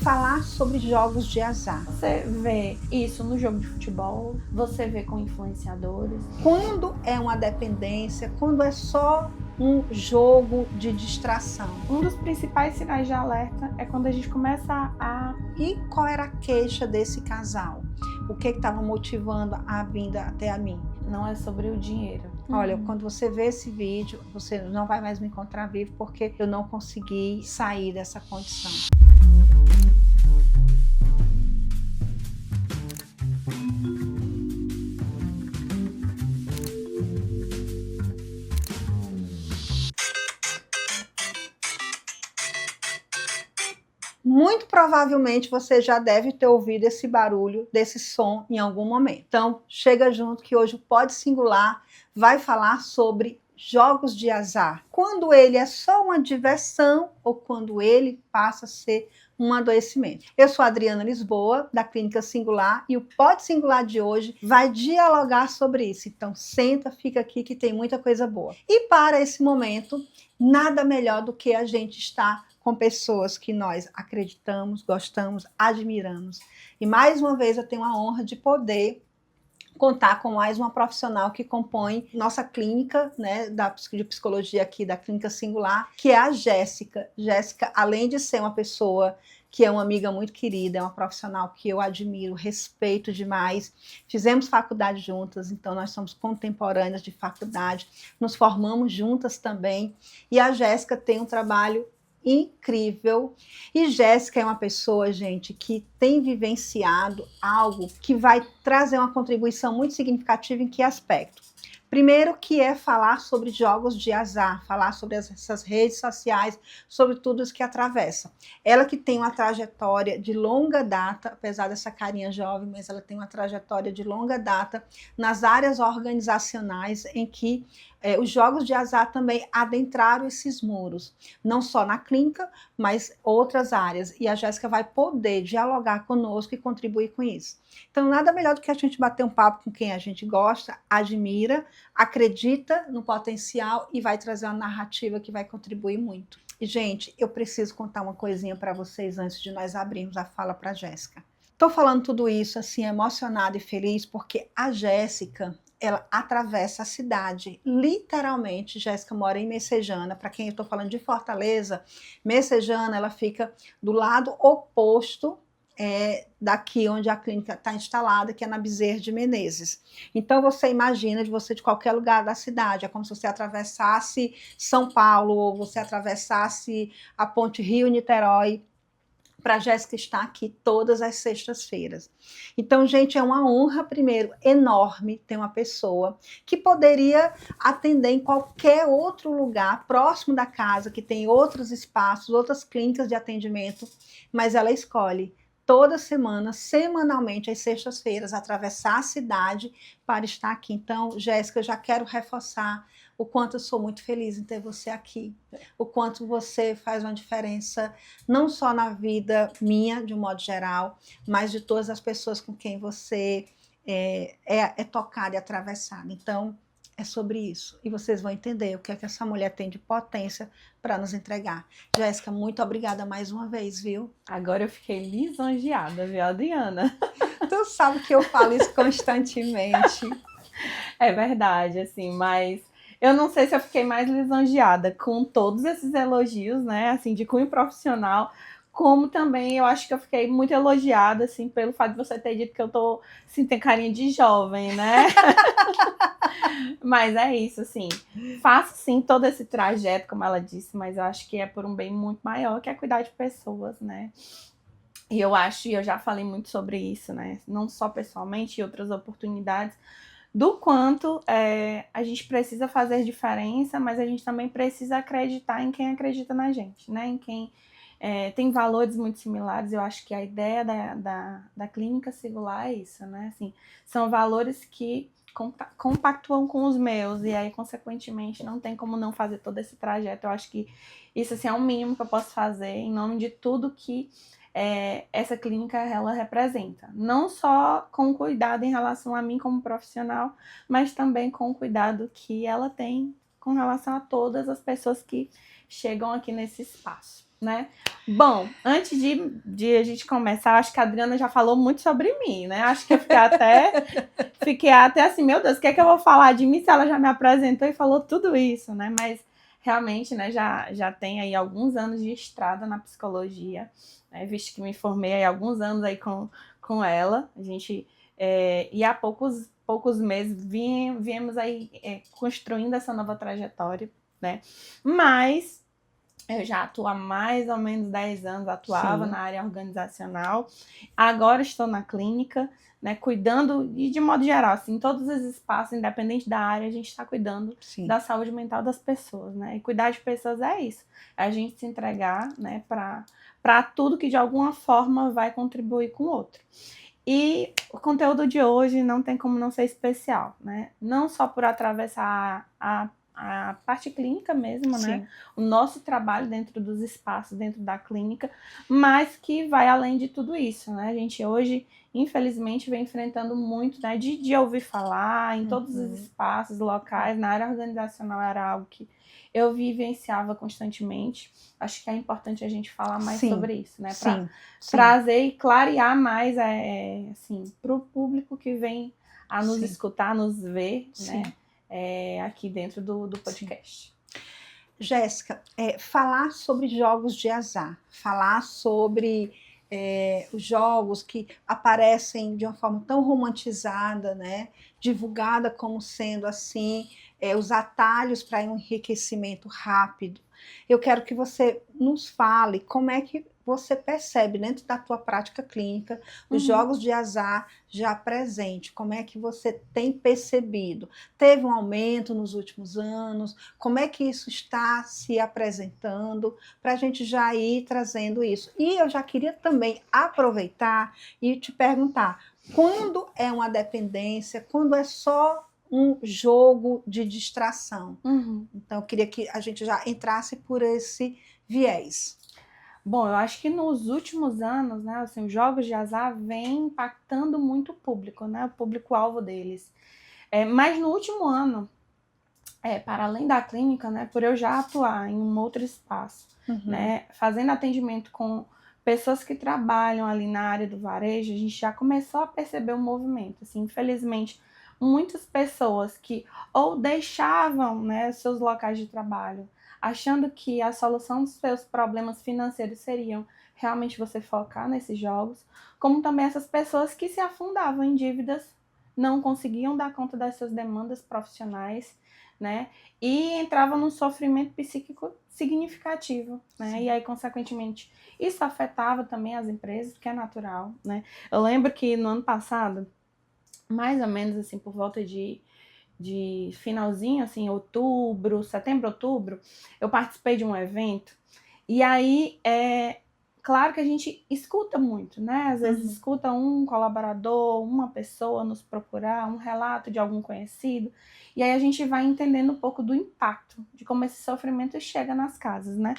falar sobre jogos de azar. Você vê isso no jogo de futebol, você vê com influenciadores. Quando é uma dependência, quando é só um jogo de distração. Um dos principais sinais de alerta é quando a gente começa a... E qual era a queixa desse casal? O que estava motivando a vinda até a mim? Não é sobre o dinheiro. Olha, quando você vê esse vídeo, você não vai mais me encontrar vivo porque eu não consegui sair dessa condição. Muito provavelmente você já deve ter ouvido esse barulho, desse som em algum momento. Então, chega junto que hoje o Pod Singular vai falar sobre jogos de azar. Quando ele é só uma diversão ou quando ele passa a ser um adoecimento. Eu sou a Adriana Lisboa, da Clínica Singular, e o Pod Singular de hoje vai dialogar sobre isso. Então, senta, fica aqui que tem muita coisa boa. E para esse momento, nada melhor do que a gente estar com pessoas que nós acreditamos, gostamos, admiramos. E mais uma vez eu tenho a honra de poder contar com mais uma profissional que compõe nossa clínica, né, de psicologia aqui da Clínica Singular, que é a Jéssica. Jéssica, além de ser uma pessoa que é uma amiga muito querida, é uma profissional que eu admiro, respeito demais. Fizemos faculdade juntas, então nós somos contemporâneas de faculdade, nos formamos juntas também. E a Jéssica tem um trabalho incrível. E Jéssica é uma pessoa, gente, que tem vivenciado algo que vai trazer uma contribuição muito significativa em que aspecto? Primeiro, que é falar sobre jogos de azar, falar sobre essas redes sociais, sobre tudo isso que atravessa. Ela que tem uma trajetória de longa data, apesar dessa carinha jovem, mas ela tem uma trajetória de longa data nas áreas organizacionais em que os jogos de azar também adentraram esses muros, não só na clínica, mas outras áreas. E a Jéssica vai poder dialogar conosco e contribuir com isso. Então, nada melhor do que a gente bater um papo com quem a gente gosta, admira, acredita no potencial e vai trazer uma narrativa que vai contribuir muito. E, gente, eu preciso contar uma coisinha para vocês antes de nós abrirmos a fala para a Jéssica. Estou falando tudo isso assim, emocionada e feliz, porque a Jéssica, ela atravessa a cidade, literalmente. Jéssica mora em Messejana. Para quem eu estou falando de Fortaleza, Messejana, ela fica do lado oposto daqui onde a clínica está instalada, que é na Bezerra de Menezes. Então você imagina de você de qualquer lugar da cidade, é como se você atravessasse São Paulo ou você atravessasse a ponte Rio-Niterói, para a Jéssica estar aqui todas as sextas-feiras. Então, gente, é uma honra, primeiro, enorme ter uma pessoa que poderia atender em qualquer outro lugar próximo da casa, que tem outros espaços, outras clínicas de atendimento, mas ela escolhe toda semana, semanalmente, às sextas-feiras, atravessar a cidade para estar aqui. Então, Jéssica, eu já quero reforçar o quanto eu sou muito feliz em ter você aqui, o quanto você faz uma diferença, não só na vida minha, de um modo geral, mas de todas as pessoas com quem você é tocada e atravessada. Então, é sobre isso. E vocês vão entender o que é que essa mulher tem de potência para nos entregar. Jéssica, muito obrigada mais uma vez, viu? Agora eu fiquei lisonjeada, viu, Adriana? Tu sabe que eu falo isso constantemente. É verdade, assim, mas eu não sei se eu fiquei mais lisonjeada com todos esses elogios, né, assim, de cunho profissional, como também eu acho que eu fiquei muito elogiada, assim, pelo fato de você ter dito que eu tô, assim, tem carinha de jovem, né? Mas é isso, assim, faço, sim, todo esse trajeto, como ela disse, mas eu acho que é por um bem muito maior, que é cuidar de pessoas, né? E eu acho, e eu já falei muito sobre isso, né, não só pessoalmente, em outras oportunidades, do quanto a gente precisa fazer diferença, mas a gente também precisa acreditar em quem acredita na gente, né? Em quem tem valores muito similares. Eu acho que a ideia da Clínica Singular é isso, né? Assim, são valores que compactuam com os meus, e aí, consequentemente, não tem como não fazer todo esse trajeto. Eu acho que isso, assim, é o mínimo que eu posso fazer em nome de tudo que essa clínica ela representa, não só com cuidado em relação a mim como profissional, mas também com o cuidado que ela tem com relação a todas as pessoas que chegam aqui nesse espaço. né? Bom, antes de a gente começar, acho que a Adriana já falou muito sobre mim, né? Acho que eu fiquei até assim, meu Deus, o que é que eu vou falar de mim se ela já me apresentou e falou tudo isso, né? Mas realmente, né, já tem aí alguns anos de estrada na psicologia, né? Visto que me formei aí alguns anos aí com ela. A gente, e há poucos meses viemos aí construindo essa nova trajetória, né? Mas eu já atuo há mais ou menos 10 anos, atuava Sim. na área organizacional. Agora estou na clínica, né, cuidando, e de modo geral, assim, em todos os espaços, independente da área, a gente está cuidando Sim. da saúde mental das pessoas, né? E cuidar de pessoas é isso. É a gente se entregar, né, para tudo que de alguma forma vai contribuir com o outro. E o conteúdo de hoje não tem como não ser especial, né? Não só por atravessar a parte clínica mesmo, Sim. né? O nosso trabalho dentro dos espaços, dentro da clínica, mas que vai além de tudo isso, né? A gente hoje, infelizmente, vem enfrentando muito, né? De ouvir falar em todos os espaços, locais, na área organizacional era algo que eu vivenciava constantemente. Acho que é importante a gente falar mais sobre isso, né? Para trazer e clarear mais, assim, para o público que vem a nos escutar, nos ver, né? Aqui dentro do podcast. Jéssica, falar sobre jogos de azar, falar sobre os jogos que aparecem de uma forma tão romantizada, né? Divulgada como sendo assim, os atalhos para um enriquecimento rápido. Eu quero que você nos fale como é que você percebe dentro da tua prática clínica os jogos de azar já presentes. Como é que você tem percebido? Teve um aumento nos últimos anos? Como é que isso está se apresentando? Para a gente já ir trazendo isso. E eu já queria também aproveitar e te perguntar, quando é uma dependência, quando é só um jogo de distração? Então, eu queria que a gente já entrasse por esse viés. Bom, eu acho que nos últimos anos, né, assim, os jogos de azar vêm impactando muito o público, né, o público-alvo deles. Mas no último ano, para além da clínica, né, por eu já atuar em um outro espaço, né, fazendo atendimento com pessoas que trabalham ali na área do varejo, a gente já começou a perceber o movimento. Assim, infelizmente, muitas pessoas que ou deixavam, né, seus locais de trabalho, achando que a solução dos seus problemas financeiros seriam realmente você focar nesses jogos, como também essas pessoas que se afundavam em dívidas, não conseguiam dar conta das suas demandas profissionais, né, e entravam num sofrimento psíquico significativo, né, e aí, consequentemente, isso afetava também as empresas, que é natural, né. Eu lembro que no ano passado, mais ou menos assim, por volta de finalzinho, assim, outubro, setembro, outubro, eu participei de um evento, e aí, claro que a gente escuta muito, né? Às vezes escuta um colaborador, uma pessoa nos procurar, um relato de algum conhecido, e aí a gente vai entendendo um pouco do impacto, de como esse sofrimento chega nas casas, né?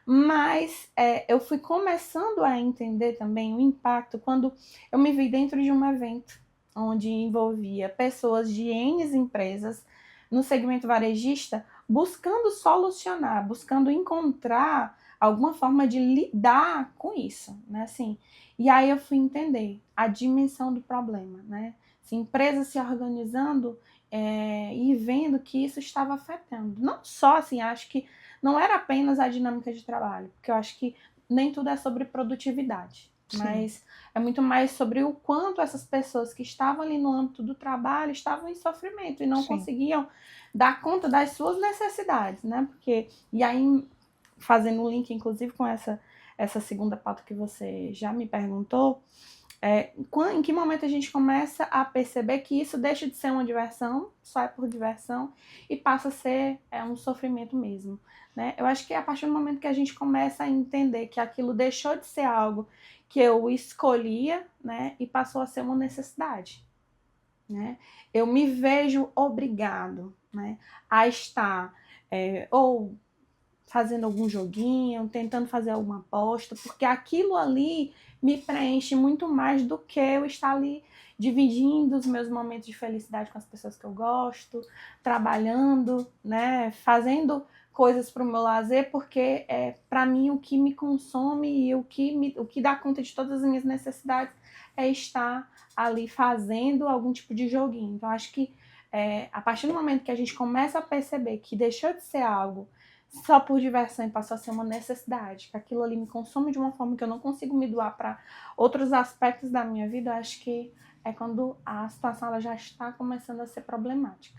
Mas eu fui começando a entender também o impacto quando eu me vi dentro de um evento onde envolvia pessoas de N empresas no segmento varejista buscando solucionar, buscando encontrar alguma forma de lidar com isso, né? Assim, e aí eu fui entender a dimensão do problema, né? Assim, empresas se organizando e vendo que isso estava afetando. Não só, assim, acho que não era apenas a dinâmica de trabalho, porque eu acho que nem tudo é sobre produtividade. Sim. Mas é muito mais sobre o quanto essas pessoas que estavam ali no âmbito do trabalho estavam em sofrimento e não conseguiam dar conta das suas necessidades, né? Porque, e aí, fazendo um link, inclusive, com essa segunda pauta que você já me perguntou, em que momento a gente começa a perceber que isso deixa de ser uma diversão, só é por diversão, e passa a ser um sofrimento mesmo, né? Eu acho que é a partir do momento que a gente começa a entender que aquilo deixou de ser algo que eu escolhia, né, e passou a ser uma necessidade, né? Eu me vejo obrigado, né, a estar ou fazendo algum joguinho, tentando fazer alguma aposta, porque aquilo ali me preenche muito mais do que eu estar ali dividindo os meus momentos de felicidade com as pessoas que eu gosto, trabalhando, né, fazendo coisas para o meu lazer, porque para mim o que me consome e o que dá conta de todas as minhas necessidades é estar ali fazendo algum tipo de joguinho. Então, acho que a partir do momento que a gente começa a perceber que deixou de ser algo só por diversão e passou a ser uma necessidade, que aquilo ali me consome de uma forma que eu não consigo me doar para outros aspectos da minha vida, eu acho que é quando a situação ela já está começando a ser problemática.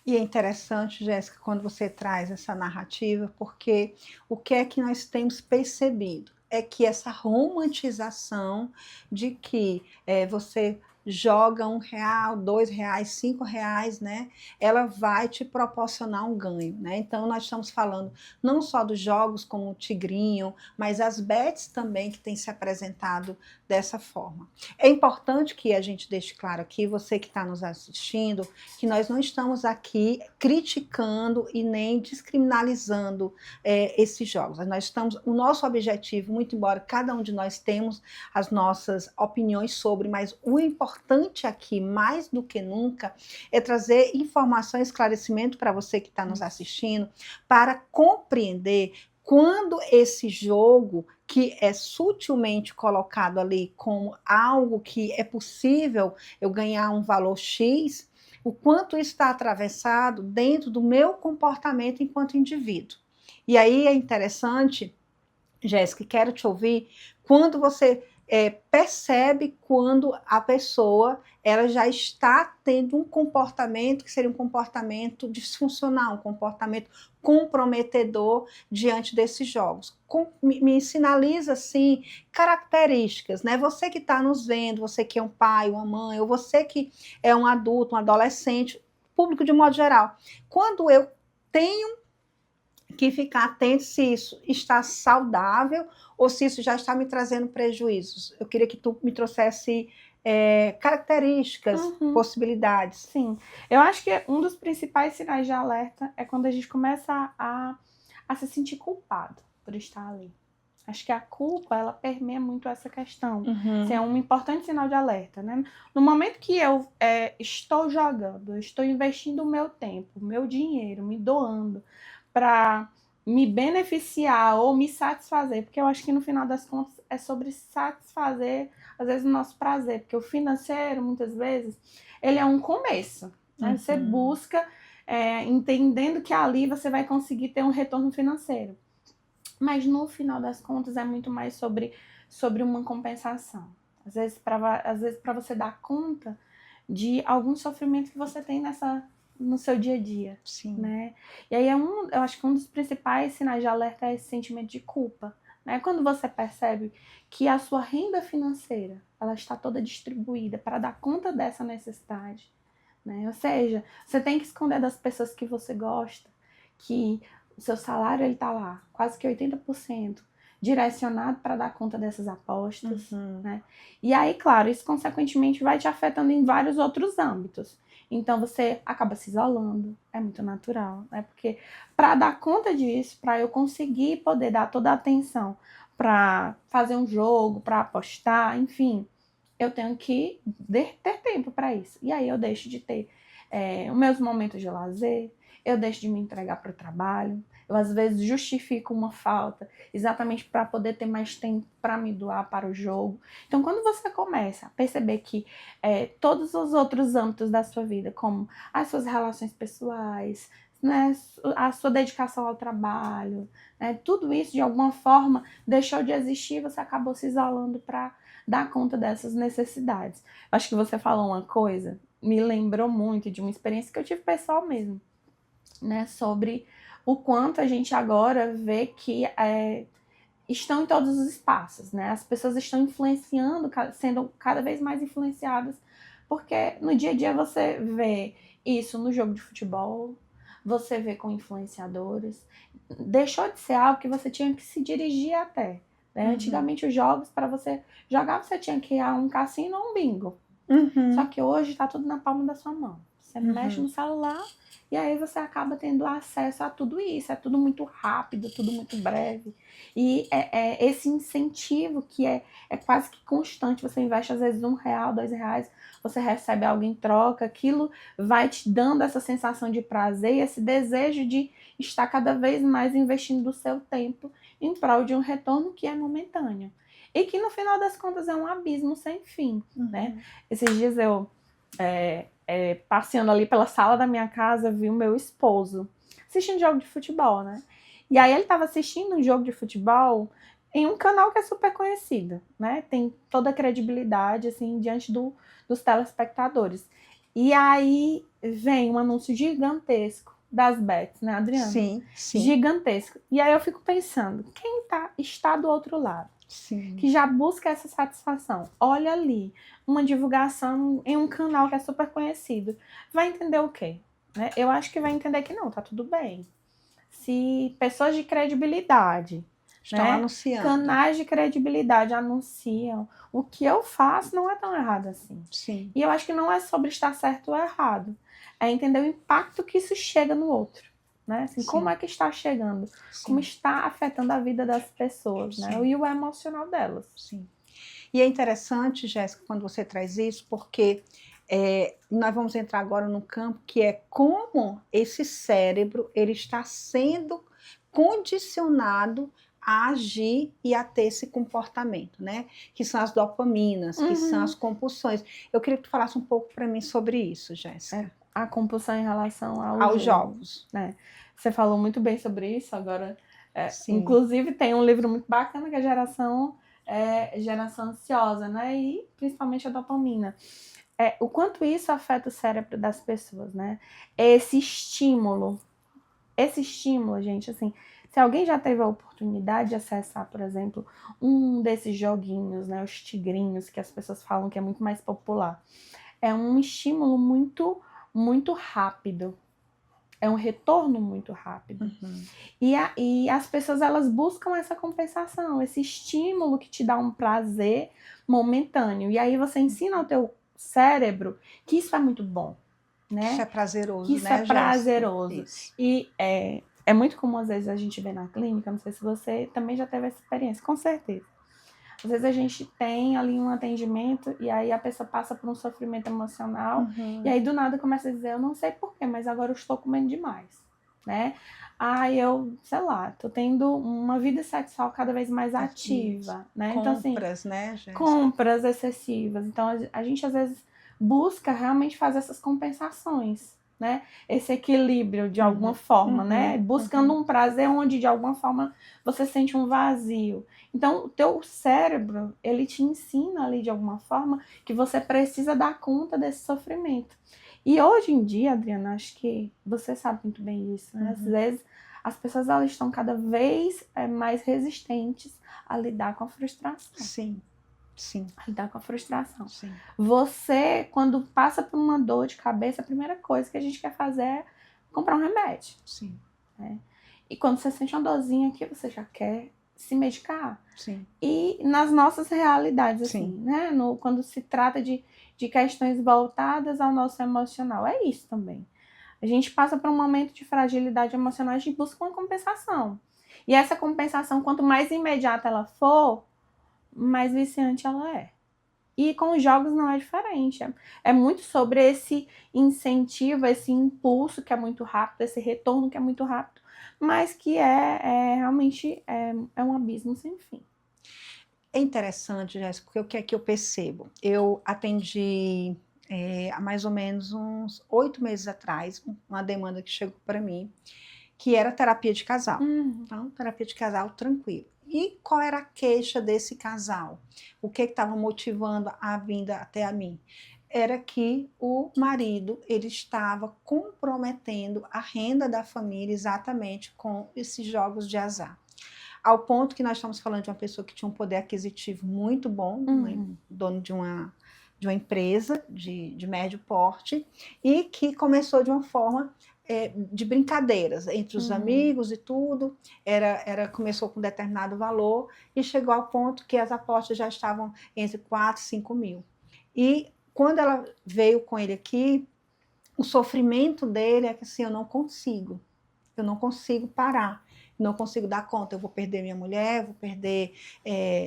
E é interessante, Jéssica, quando você traz essa narrativa, porque o que é que nós temos percebido? É que essa romantização de que você joga R$1, R$2, R$5, né? Ela vai te proporcionar um ganho, né? Então nós estamos falando não só dos jogos como o Tigrinho, mas as bets também que têm se apresentado dessa forma. É importante que a gente deixe claro aqui, você que está nos assistindo, que nós não estamos aqui criticando e nem descriminalizando esses jogos. O nosso objetivo, muito embora cada um de nós temos as nossas opiniões sobre, mas o importante aqui, mais do que nunca, é trazer informação e esclarecimento para você que está nos assistindo, para compreender quando esse jogo que é sutilmente colocado ali como algo que é possível eu ganhar um valor X, o quanto está atravessado dentro do meu comportamento enquanto indivíduo. E aí é interessante, Jéssica, quero te ouvir, quando você percebe quando a pessoa ela já está tendo um comportamento que seria um comportamento disfuncional, um comportamento comprometedor diante desses jogos. Me sinaliza, assim, características, né? Você que está nos vendo, você que é um pai, uma mãe, ou você que é um adulto, um adolescente, público de modo geral. Quando eu tenho que ficar atento se isso está saudável ou se isso já está me trazendo prejuízos. Eu queria que tu me trouxesse características, possibilidades. Sim, eu acho que um dos principais sinais de alerta é quando a gente começa a se sentir culpado por estar ali. Acho que a culpa, ela permeia muito essa questão. Isso é um importante sinal de alerta, né? No momento que eu estou jogando, eu estou investindo o meu tempo, o meu dinheiro, me doando para me beneficiar ou me satisfazer, porque eu acho que no final das contas é sobre satisfazer, às vezes, o nosso prazer, porque o financeiro, muitas vezes, ele é um começo, né? Você busca, entendendo que ali você vai conseguir ter um retorno financeiro. Mas no final das contas é muito mais sobre uma compensação. Às vezes, para você dar conta de algum sofrimento que você tem no seu dia a dia. Sim. Né? E aí eu acho que um dos principais sinais de alerta é esse sentimento de culpa. Né? Quando você percebe que a sua renda financeira ela está toda distribuída para dar conta dessa necessidade. Né? Ou seja, você tem que esconder das pessoas que você gosta, que o seu salário está lá, quase que 80%, direcionado para dar conta dessas apostas. Né? E aí, claro, isso consequentemente vai te afetando em vários outros âmbitos. Então você acaba se isolando, é muito natural, né? Porque para dar conta disso, para eu conseguir poder dar toda a atenção para fazer um jogo, para apostar, enfim, eu tenho que ter tempo para isso. E aí eu deixo de ter os meus momentos de lazer, eu deixo de me entregar para o trabalho, eu às vezes justifico uma falta exatamente para poder ter mais tempo para me doar para o jogo. Então, quando você começa a perceber que todos os outros âmbitos da sua vida, como as suas relações pessoais, né, a sua dedicação ao trabalho, né, tudo isso de alguma forma deixou de existir, você acabou se isolando para dar conta dessas necessidades. Acho que você falou uma coisa, me lembrou muito de uma experiência que eu tive pessoal mesmo, né, sobre o quanto a gente agora vê que estão em todos os espaços, né? As pessoas estão influenciando, sendo cada vez mais influenciadas, porque no dia a dia você vê isso no jogo de futebol, você vê com influenciadores, deixou de ser algo que você tinha que se dirigir até. Né? Antigamente os jogos, para você jogar, você tinha que ir a um cassino ou um bingo. Só que hoje está tudo na palma da sua mão. Você mexe no celular e aí você acaba tendo acesso a tudo isso. É tudo muito rápido, tudo muito breve. E é esse incentivo que é quase que constante. Você investe às vezes R$1, R$2, você recebe algo em troca. Aquilo vai te dando essa sensação de prazer e esse desejo de estar cada vez mais investindo do seu tempo em prol de um retorno que é momentâneo. E que no final das contas é um abismo sem fim, né? Esses dias eu, passeando ali pela sala da minha casa, vi o meu esposo assistindo jogo de futebol, né? E aí ele estava assistindo um jogo de futebol em um canal que é super conhecido, né? Tem toda a credibilidade, assim, diante dos telespectadores. E aí vem um anúncio gigantesco das bets, né, Adriana? Sim. Gigantesco. E aí eu fico pensando, quem está do outro lado? Sim. Que já busca essa satisfação. Olha ali, uma divulgação em um canal que é super conhecido. Vai entender o quê? Né? Eu acho que vai entender que não, tá tudo bem. Se pessoas de credibilidade, Estão anunciando. canais de credibilidade anunciam, o que eu faço não é tão errado assim. Sim. E eu acho que não é sobre estar certo ou errado. É entender o impacto que isso chega no outro. Né? Assim, como é que está chegando? Sim. Como está afetando a vida das pessoas, né? E o emocional delas. Sim. E é interessante, Jéssica, quando você traz isso, porque nós vamos entrar agora num campo que é como esse cérebro ele está sendo condicionado a agir e a ter esse comportamento, né? Que são as dopaminas, que são as compulsões. Eu queria que tu falasse um pouco para mim sobre isso, Jéssica. A compulsão em relação aos jogos. Né? Você falou muito bem sobre isso, agora. Inclusive, tem um livro muito bacana que é Geração Ansiosa, né? E principalmente a dopamina. O quanto isso afeta o cérebro das pessoas, né? Esse estímulo, gente, assim, se alguém já teve a oportunidade de acessar, por exemplo, um desses joguinhos, né? Os tigrinhos, que as pessoas falam que é muito mais popular. É um estímulo muito, muito rápido. É um retorno muito rápido. E as pessoas, elas buscam essa compensação, esse estímulo que te dá um prazer momentâneo. E aí você ensina ao teu cérebro que isso é muito bom, né? Isso é prazeroso, que isso né, é prazeroso. Isso. E é muito comum, às vezes, a gente ver na clínica, não sei se você também já teve essa experiência, com certeza. Às vezes a gente tem ali um atendimento e aí a pessoa passa por um sofrimento emocional e aí do nada começa a dizer, eu não sei porquê, mas agora eu estou comendo demais, né? Eu, sei lá, tô tendo uma vida sexual cada vez mais ativa, né? Compras, então, assim, né, gente? Compras excessivas. Então, a gente, às vezes, busca realmente fazer essas compensações, né? Esse equilíbrio, de alguma forma, né? Buscando um prazer onde, de alguma forma, você sente um vazio. Então, o teu cérebro, ele te ensina ali, de alguma forma, que você precisa dar conta desse sofrimento. E hoje em dia, Adriana, acho que você sabe muito bem disso, né? Às vezes, as pessoas, elas estão cada vez mais resistentes a lidar com a frustração. Sim. A lidar com a frustração. Sim. Você, quando passa por uma dor de cabeça, a primeira coisa que a gente quer fazer é comprar um remédio. Sim. Né? E quando você sente uma dorzinha aqui, você já quer se medicar. Sim. E nas nossas realidades, assim, né? Quando se trata de questões voltadas ao nosso emocional, é isso também. A gente passa por um momento de fragilidade emocional, a gente busca uma compensação. E essa compensação, quanto mais imediata ela for, mais viciante ela é. E com os jogos não é diferente. É muito sobre esse incentivo, esse impulso que é muito rápido, esse retorno que é muito rápido, mas que realmente um abismo sem fim. É interessante, Jéssica, porque o que é que eu percebo? Eu atendi há mais ou menos uns 8 meses atrás uma demanda que chegou para mim, que era terapia de casal. Então, terapia de casal tranquilo. E qual era a queixa desse casal? O que estava motivando a vinda até a mim? Era que o marido ele estava comprometendo a renda da família exatamente com esses jogos de azar. Ao ponto que nós estamos falando de uma pessoa que tinha um poder aquisitivo muito bom, dono de uma empresa de médio porte, e que começou de uma forma de brincadeiras entre os amigos e tudo, começou com um determinado valor e chegou ao ponto que as apostas já estavam entre 4 e 5 mil. E quando ela veio com ele aqui, o sofrimento dele é que assim, eu não consigo parar, não consigo dar conta, eu vou perder minha mulher, vou perder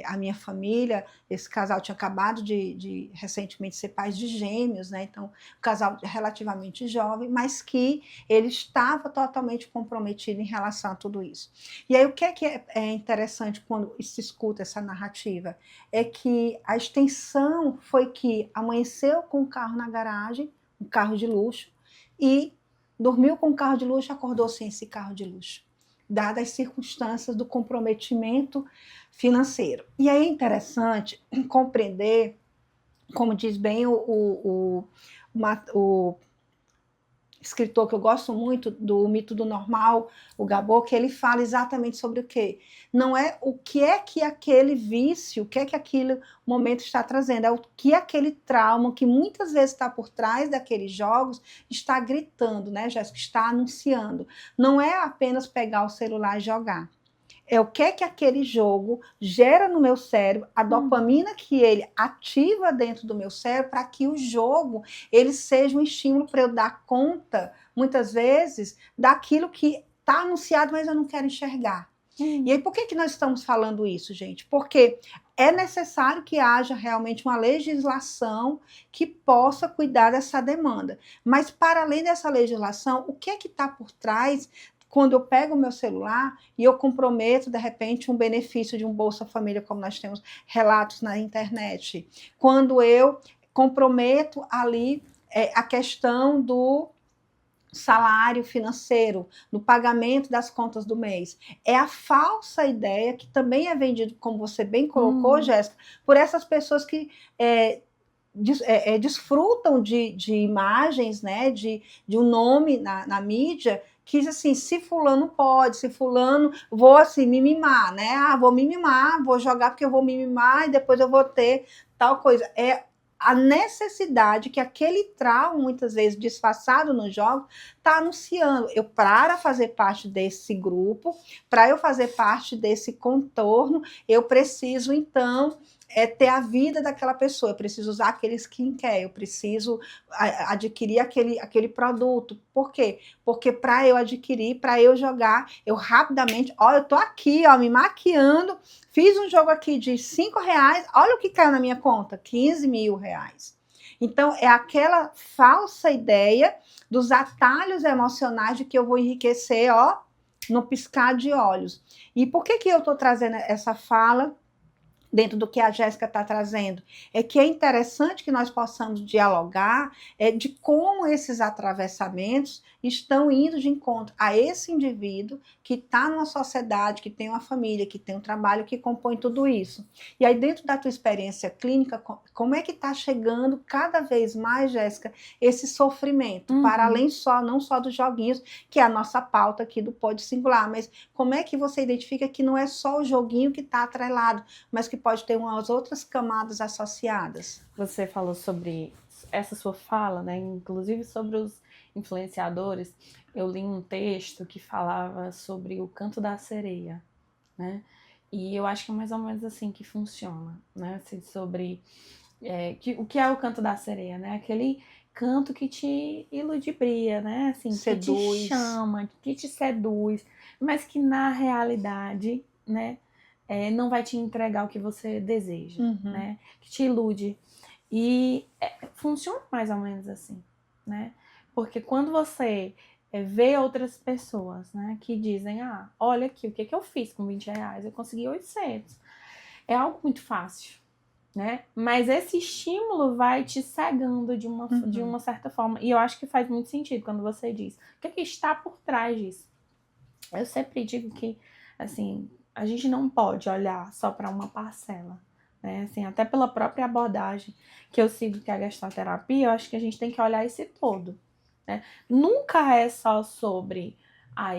a minha família. Esse casal tinha acabado de recentemente ser pais de gêmeos, né? Então, um casal relativamente jovem, mas que ele estava totalmente comprometido em relação a tudo isso. E aí, o que é interessante quando se escuta essa narrativa? É que a extensão foi que amanheceu com o carro na garagem, um carro de luxo, e dormiu com um carro de luxo, acordou sem esse carro de luxo, dadas as circunstâncias do comprometimento financeiro. E aí é interessante compreender, como diz bem o escritor que eu gosto muito, do Mito do Normal, o Gabor, que ele fala exatamente sobre o quê? Não é o que é que aquele vício, o que é que aquele momento está trazendo, é o que aquele trauma, que muitas vezes está por trás daqueles jogos, está gritando, né, Jéssica? Está anunciando. Não é apenas pegar o celular e jogar. É o que é que aquele jogo gera no meu cérebro, a dopamina que ele ativa dentro do meu cérebro, para que o jogo ele seja um estímulo para eu dar conta, muitas vezes, daquilo que está anunciado, mas eu não quero enxergar. E aí, por que nós estamos falando isso, gente? Porque é necessário que haja realmente uma legislação que possa cuidar dessa demanda. Mas, para além dessa legislação, o que é que está por trás quando eu pego o meu celular e eu comprometo, de repente, um benefício de um Bolsa Família, como nós temos relatos na internet? Quando eu comprometo ali a questão do salário financeiro, no pagamento das contas do mês. É a falsa ideia que também é vendido, como você bem colocou, Jéssica, por essas pessoas que desfrutam de imagens, né, de um nome na mídia, que diz assim, se fulano pode, se fulano, vou assim, me mimar, né? Vou me mimar, vou jogar porque eu vou me mimar e depois eu vou ter tal coisa. É a necessidade que aquele trauma, muitas vezes disfarçado nos jogos, está anunciando. Eu, para fazer parte desse grupo, para eu fazer parte desse contorno, eu preciso, então, ter a vida daquela pessoa, eu preciso usar aquele skincare, eu preciso adquirir aquele produto. Por quê? Porque para eu adquirir, para eu jogar, eu rapidamente, eu tô aqui, me maquiando, fiz um jogo aqui de R$5, olha o que caiu na minha conta, R$15 mil. Então, é aquela falsa ideia dos atalhos emocionais de que eu vou enriquecer, no piscar de olhos. E por que eu estou trazendo essa fala dentro do que a Jéssica está trazendo? É que é interessante que nós possamos dialogar de como esses atravessamentos estão indo de encontro a esse indivíduo que está numa sociedade, que tem uma família, que tem um trabalho, que compõe tudo isso. E aí, dentro da tua experiência clínica, como é que está chegando cada vez mais, Jéssica, esse sofrimento, para além não só dos joguinhos, que é a nossa pauta aqui do Pode Singular, mas como é que você identifica que não é só o joguinho que está atrelado, mas que pode ter umas outras camadas associadas? Você falou sobre essa sua fala, né? Inclusive sobre os influenciadores. Eu li um texto que falava sobre o canto da sereia, né? E eu acho que é mais ou menos assim que funciona, né? Assim, sobre o que é o canto da sereia, né? Aquele canto que te iludibria, né? Assim, Seduz. que te chama, que te seduz, mas que na realidade, né? Não vai te entregar o que você deseja, né? Que te ilude. E funciona mais ou menos assim, né? Porque quando você vê outras pessoas, né, que dizem, olha aqui, o que eu fiz com R$20? Eu consegui 800. É algo muito fácil, né? Mas esse estímulo vai te cegando de uma certa forma. E eu acho que faz muito sentido quando você diz, o que está por trás disso? Eu sempre digo que, assim, a gente não pode olhar só para uma parcela, né? Assim, até pela própria abordagem que eu sigo, que é a gestalterapia, eu acho que a gente tem que olhar esse todo, né? Nunca é só sobre,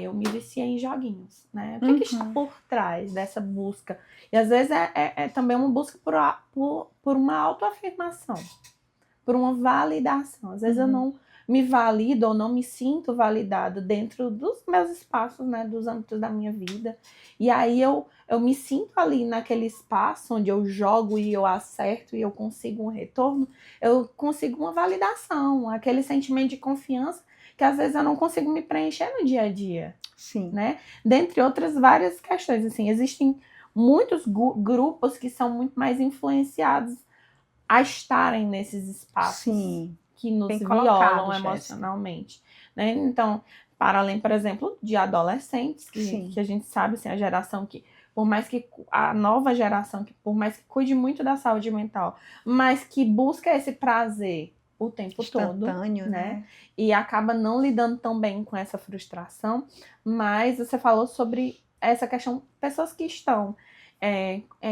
eu me viciei em joguinhos, né? O que está por trás dessa busca? E às vezes é também uma busca por uma autoafirmação, por uma validação. Às vezes eu não me valido ou não me sinto validado dentro dos meus espaços, né, dos âmbitos da minha vida. E aí eu me sinto ali naquele espaço onde eu jogo e eu acerto e eu consigo um retorno, eu consigo uma validação, aquele sentimento de confiança que às vezes eu não consigo me preencher no dia a dia. Sim. Né? Dentre outras várias questões, assim, existem muitos grupos que são muito mais influenciados a estarem nesses espaços. Sim. Que nos Bem violam colocado, emocionalmente. Né? Então, para além, por exemplo, de adolescentes, que a gente sabe, assim, a geração que, por mais que a nova geração, que por mais que cuide muito da saúde mental, mas que busca esse prazer o tempo todo, né? E acaba não lidando tão bem com essa frustração. Mas você falou sobre essa questão, pessoas que estão,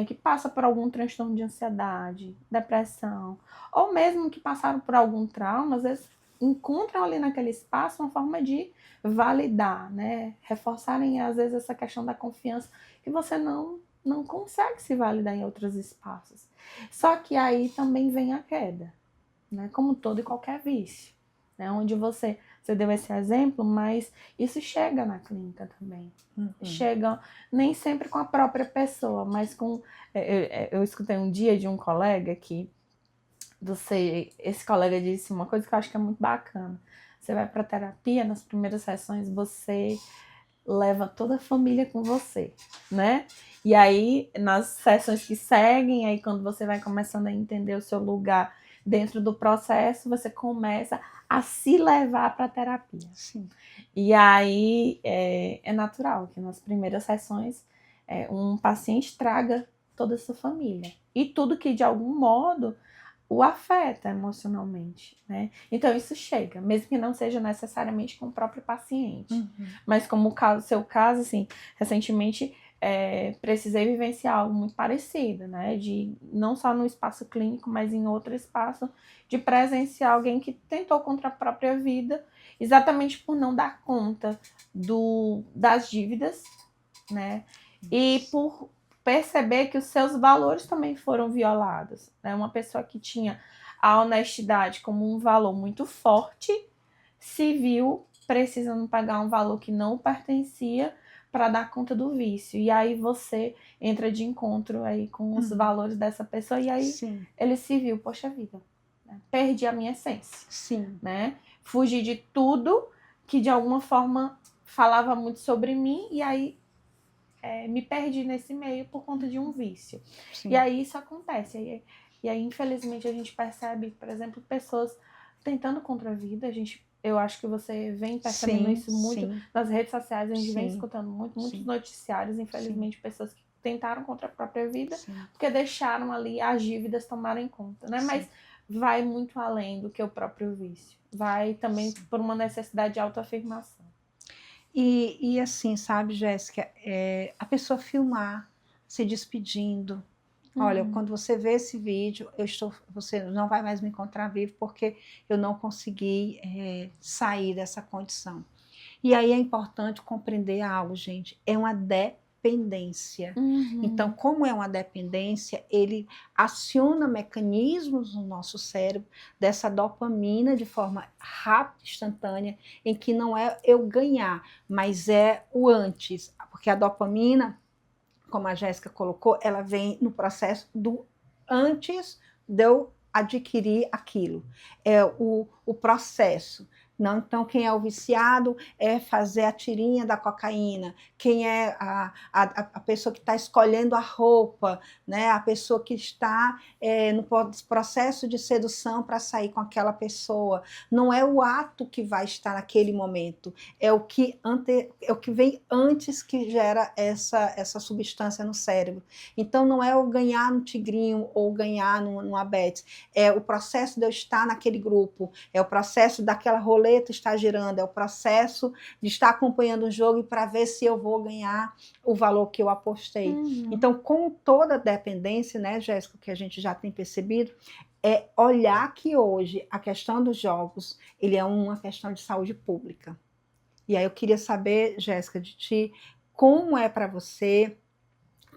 que passam por algum transtorno de ansiedade, depressão, ou mesmo que passaram por algum trauma, às vezes encontram ali naquele espaço uma forma de validar, né? Reforçarem, às vezes, essa questão da confiança que você não consegue se validar em outros espaços. Só que aí também vem a queda, né? Como todo e qualquer vício, né? Onde você deu esse exemplo, mas isso chega na clínica também. Chega nem sempre com a própria pessoa, mas com... Eu escutei um dia de um colega que esse colega disse uma coisa que eu acho que é muito bacana. Você vai para terapia, nas primeiras sessões você leva toda a família com você, né? E aí, nas sessões que seguem, aí quando você vai começando a entender o seu lugar dentro do processo, você começa a se levar para a terapia. Sim. E aí é natural que nas primeiras sessões um paciente traga toda a sua família. E tudo que de algum modo o afeta emocionalmente, né? Então isso chega, mesmo que não seja necessariamente com o próprio paciente. Mas como o seu caso, assim, recentemente precisei vivenciar algo muito parecido, né? De não só no espaço clínico, mas em outro espaço, de presenciar alguém que tentou contra a própria vida, exatamente por não dar conta das dívidas, né? E por perceber que os seus valores também foram violados. Né? Uma pessoa que tinha a honestidade como um valor muito forte se viu precisando pagar um valor que não pertencia para dar conta do vício. E aí você entra de encontro aí com os valores dessa pessoa e aí ele se viu, poxa vida, né? Perdi a minha essência. Sim. Né? Fugi de tudo que de alguma forma falava muito sobre mim e aí me perdi nesse meio por conta de um vício. Sim. E aí isso acontece. E aí, infelizmente, a gente percebe, por exemplo, pessoas tentando contra a vida. Eu acho que você vem percebendo isso muito nas redes sociais. A gente vem escutando muitos noticiários, infelizmente, pessoas que tentaram contra a própria vida porque deixaram ali as dívidas tomarem conta, né? Mas vai muito além do que o próprio vício. Vai também por uma necessidade de autoafirmação. E assim, sabe, Jéssica, a pessoa filmar, se despedindo. Olha, quando você vê esse vídeo, você não vai mais me encontrar vivo porque eu não consegui sair dessa condição. E aí é importante compreender algo, gente, é uma dependência. Então, como é uma dependência, ele aciona mecanismos no nosso cérebro dessa dopamina de forma rápida, instantânea, em que não é eu ganhar, mas é o antes. Porque a dopamina, como a Jéssica colocou, ela vem no processo do antes de eu adquirir aquilo. É o processo. Não, então, quem é o viciado é fazer a tirinha da cocaína. Quem é a pessoa que está escolhendo a roupa, né? A pessoa que está no processo de sedução para sair com aquela pessoa. Não é o ato que vai estar naquele momento, é o que vem antes que gera essa substância no cérebro. Então, não é o ganhar no tigrinho ou ganhar no abete, é o processo de eu estar naquele grupo, é o processo daquela roleta está girando, é o processo de estar acompanhando o jogo para ver se eu vou ganhar o valor que eu apostei. Então, com toda dependência, né, Jéssica, que a gente já tem percebido, é olhar que hoje a questão dos jogos, ele é uma questão de saúde pública. E aí eu queria saber, Jéssica, de ti, como é para você,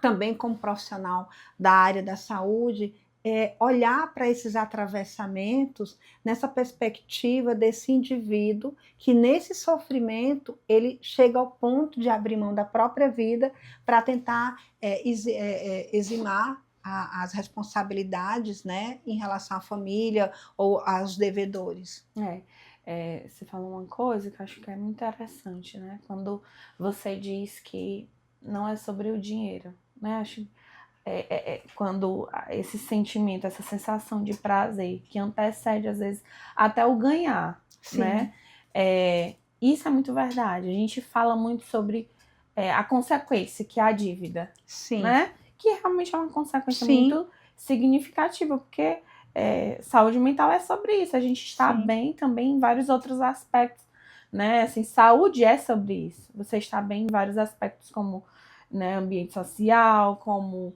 também como profissional da área da saúde, olhar para esses atravessamentos nessa perspectiva desse indivíduo que, nesse sofrimento, ele chega ao ponto de abrir mão da própria vida para tentar eximar as responsabilidades, né, em relação à família ou aos devedores. Você falou uma coisa que eu acho que é muito interessante, né? Quando você diz que não é sobre o dinheiro, né? Acho quando esse sentimento, essa sensação de prazer que antecede, às vezes, até o ganhar, Sim. né? Isso é muito verdade. A gente fala muito sobre a consequência, que é a dívida, Sim. né? Que realmente é uma consequência Sim. muito significativa, porque saúde mental é sobre isso. A gente está Sim. bem também em vários outros aspectos, né? Assim, saúde é sobre isso. Você está bem em vários aspectos, como, né, ambiente social, como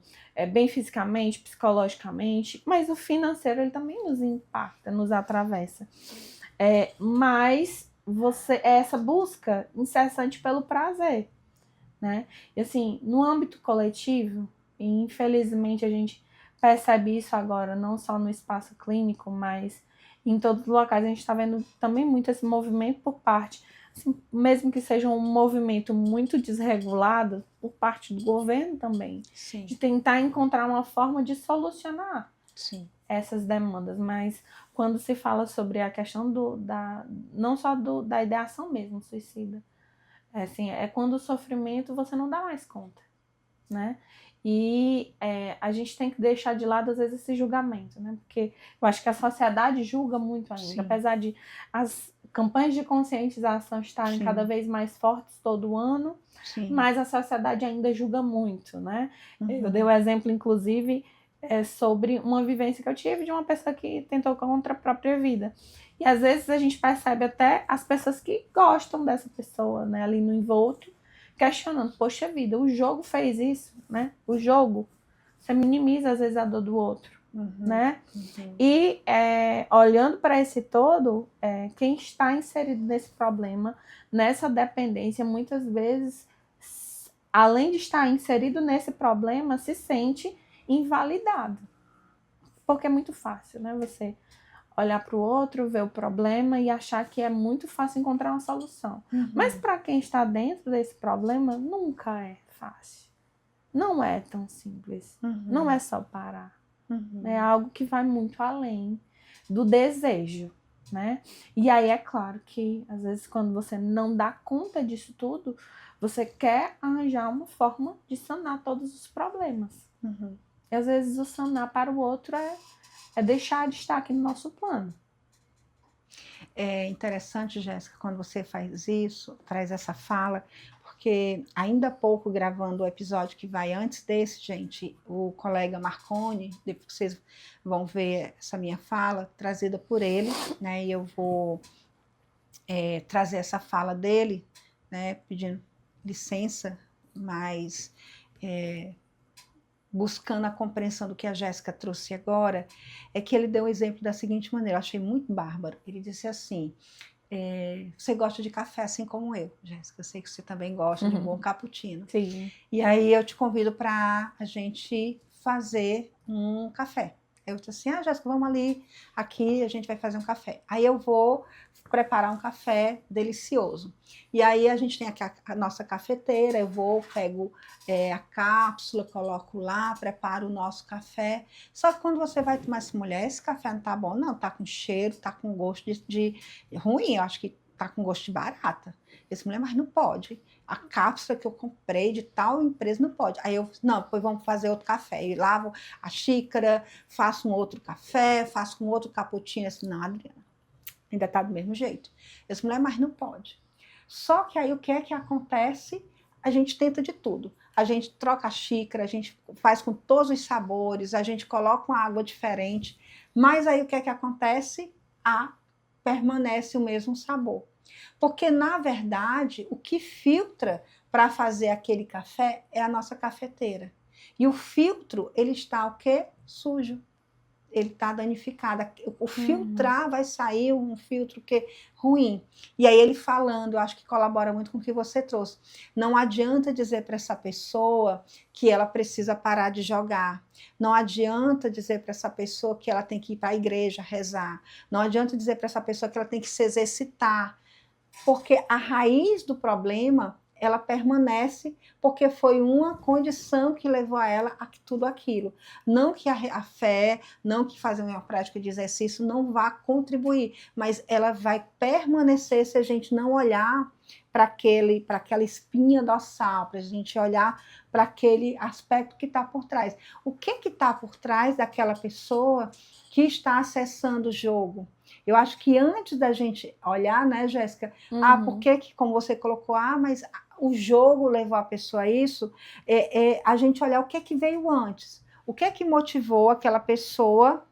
bem fisicamente, psicologicamente, mas o financeiro ele também nos impacta, nos atravessa. Mas essa busca incessante pelo prazer, né? E assim, no âmbito coletivo, e infelizmente a gente percebe isso agora, não só no espaço clínico, mas em todos os locais, a gente está vendo também muito esse movimento por parte, assim, mesmo que seja um movimento muito desregulado, por parte do governo também, Sim. de tentar encontrar uma forma de solucionar Sim. essas demandas, mas quando se fala sobre a questão não só da ideação mesmo, suicida, é quando o sofrimento você não dá mais conta, né? E a gente tem que deixar de lado, às vezes, esse julgamento, né? Porque eu acho que a sociedade julga muito ainda, Sim. apesar de as campanhas de conscientização estarem Sim. cada vez mais fortes todo ano, Sim. mas a sociedade ainda julga muito, né? Uhum. Eu dei o exemplo, inclusive, sobre uma vivência que eu tive de uma pessoa que tentou contra a própria vida. E às vezes a gente percebe até as pessoas que gostam dessa pessoa, né, ali no envolto, questionando, poxa vida, o jogo fez isso, né? O jogo, você minimiza às vezes a dor do outro, né? Uhum. E olhando para esse todo, quem está inserido nesse problema, nessa dependência, muitas vezes, além de estar inserido nesse problema, se sente invalidado. Porque é muito fácil, né? Você olhar para o outro, ver o problema e achar que é muito fácil encontrar uma solução. Uhum. Mas para quem está dentro desse problema, nunca é fácil. Não é tão simples. Uhum. Não é só parar. Uhum. É algo que vai muito além do desejo, né? E aí é claro que, às vezes, quando você não dá conta disso tudo, você quer arranjar uma forma de sanar todos os problemas. Uhum. E às vezes o sanar para o outro é deixar de estar aqui no nosso plano. É interessante, Jéssica, quando você faz isso, traz essa fala, porque ainda há pouco, gravando o episódio que vai antes desse, gente, o colega Marconi, depois vocês vão ver essa minha fala, trazida por ele, né, e eu vou trazer essa fala dele, né, pedindo licença, mas buscando a compreensão do que a Jéssica trouxe agora, é que ele deu o exemplo da seguinte maneira, eu achei muito bárbaro. Ele disse assim, você gosta de café assim como eu, Jéssica, eu sei que você também gosta de um bom cappuccino. Sim. E aí eu te convido para a gente fazer um café. Eu disse assim, Jéssica, vamos ali, aqui a gente vai fazer um café. Aí eu vou preparar um café delicioso. E aí a gente tem aqui a nossa cafeteira, eu vou, pego a cápsula, coloco lá, preparo o nosso café. Só que quando você vai tomar essa mulher, esse café não tá bom, não, tá com cheiro, tá com gosto de ruim, eu acho que tá com gosto de barata. Esse mulher, mas não pode. A cápsula que eu comprei de tal empresa não pode. Aí eu, não, depois vamos fazer outro café. E lavo a xícara, faço um outro café, faço um outro cappuccino. Assim, não, Adriana, ainda tá do mesmo jeito. Esse mulher, mas não pode. Só que aí o que é que acontece? A gente tenta de tudo. A gente troca a xícara, a gente faz com todos os sabores, a gente coloca uma água diferente. Mas aí o que é que acontece? Permanece o mesmo sabor. Porque, na verdade, o que filtra para fazer aquele café é a nossa cafeteira. E o filtro, ele está o quê? Sujo. ele tá danificado. O filtrar vai sair um filtro que ruim. E aí ele falando, eu acho que colabora muito com o que você trouxe. Não adianta dizer para essa pessoa que ela precisa parar de jogar. Não adianta dizer para essa pessoa que ela tem que ir para a igreja rezar. Não adianta dizer para essa pessoa que ela tem que se exercitar. Porque a raiz do problema, ela permanece porque foi uma condição que levou a ela a tudo aquilo. Não que a fé, não que fazer uma prática de exercício não vá contribuir, mas ela vai permanecer se a gente não olhar para aquela espinha dorsal, para a gente olhar para aquele aspecto que está por trás. O que está por trás daquela pessoa que está acessando o jogo? Eu acho que antes da gente olhar, né, Jéssica, por que, como você colocou, mas o jogo levou a pessoa a isso, a gente olhar o que veio antes. O que motivou aquela pessoa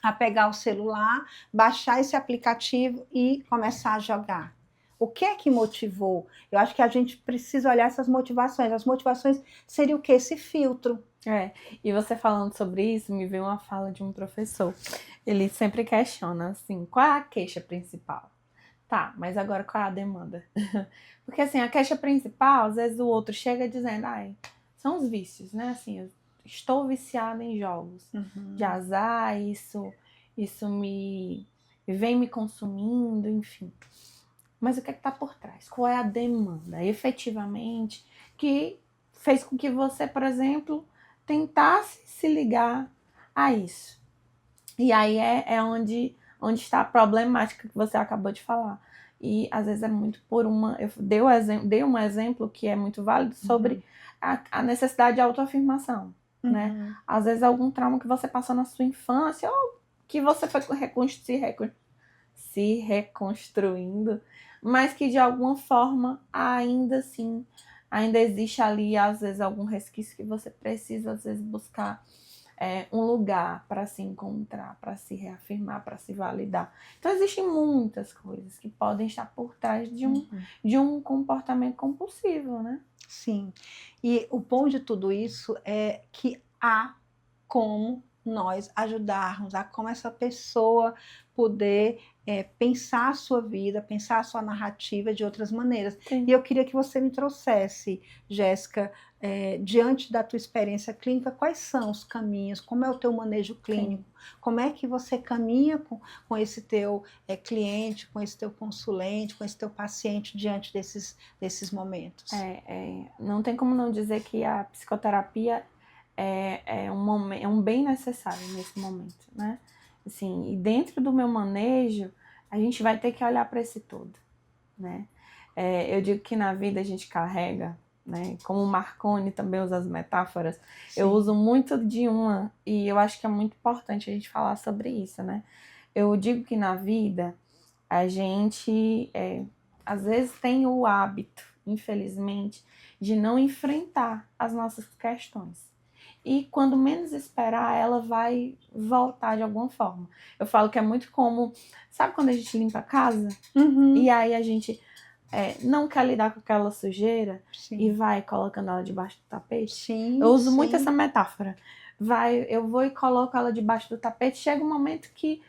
a pegar o celular, baixar esse aplicativo e começar a jogar? O que motivou? Eu acho que a gente precisa olhar essas motivações. As motivações seria o quê? Esse filtro. E você falando sobre isso, me veio uma fala de um professor. Ele sempre questiona, assim, qual é a queixa principal? Tá, mas agora qual é a demanda? Porque, assim, a queixa principal, às vezes o outro chega dizendo, são os vícios, né? Assim, eu estou viciada em jogos de azar, isso me vem me consumindo, enfim. Mas o que está por trás? Qual é a demanda, efetivamente, que fez com que você, por exemplo, tentasse se ligar a isso? E aí é onde está a problemática que você acabou de falar. E às vezes é muito por uma... Eu dei um exemplo que é muito válido sobre a necessidade de autoafirmação. Né? Às vezes algum trauma que você passou na sua infância ou que você foi se reconstruindo, mas que de alguma forma ainda assim, ainda existe ali, às vezes, algum resquício que você precisa, às vezes, buscar um lugar para se encontrar, para se reafirmar, para se validar. Então, existem muitas coisas que podem estar por trás de um comportamento compulsivo, né? Sim. E o bom de tudo isso é que há como nós ajudarmos, a como essa pessoa poder pensar a sua vida, pensar a sua narrativa de outras maneiras. Sim. E eu queria que você me trouxesse, Jéssica, diante da tua experiência clínica, quais são os caminhos, como é o teu manejo clínico, como é que você caminha com esse teu cliente, com esse teu consulente, com esse teu paciente diante desses momentos? Não tem como não dizer que a psicoterapia é um bem necessário nesse momento, né? Assim, e dentro do meu manejo, a gente vai ter que olhar para esse todo, né? Eu digo que na vida a gente carrega, né? Como o Marconi também usa as metáforas, Sim. Eu uso muito de uma, e eu acho que é muito importante a gente falar sobre isso, né? Eu digo que na vida a gente, às vezes, tem o hábito, infelizmente, de não enfrentar as nossas questões. E quando menos esperar, ela vai voltar de alguma forma. Eu falo que é muito como... Sabe quando a gente limpa a casa? E aí a gente não quer lidar com aquela sujeira e vai colocando ela debaixo do tapete? Sim, eu uso muito essa metáfora. Eu vou e coloco ela debaixo do tapete. Chega um momento que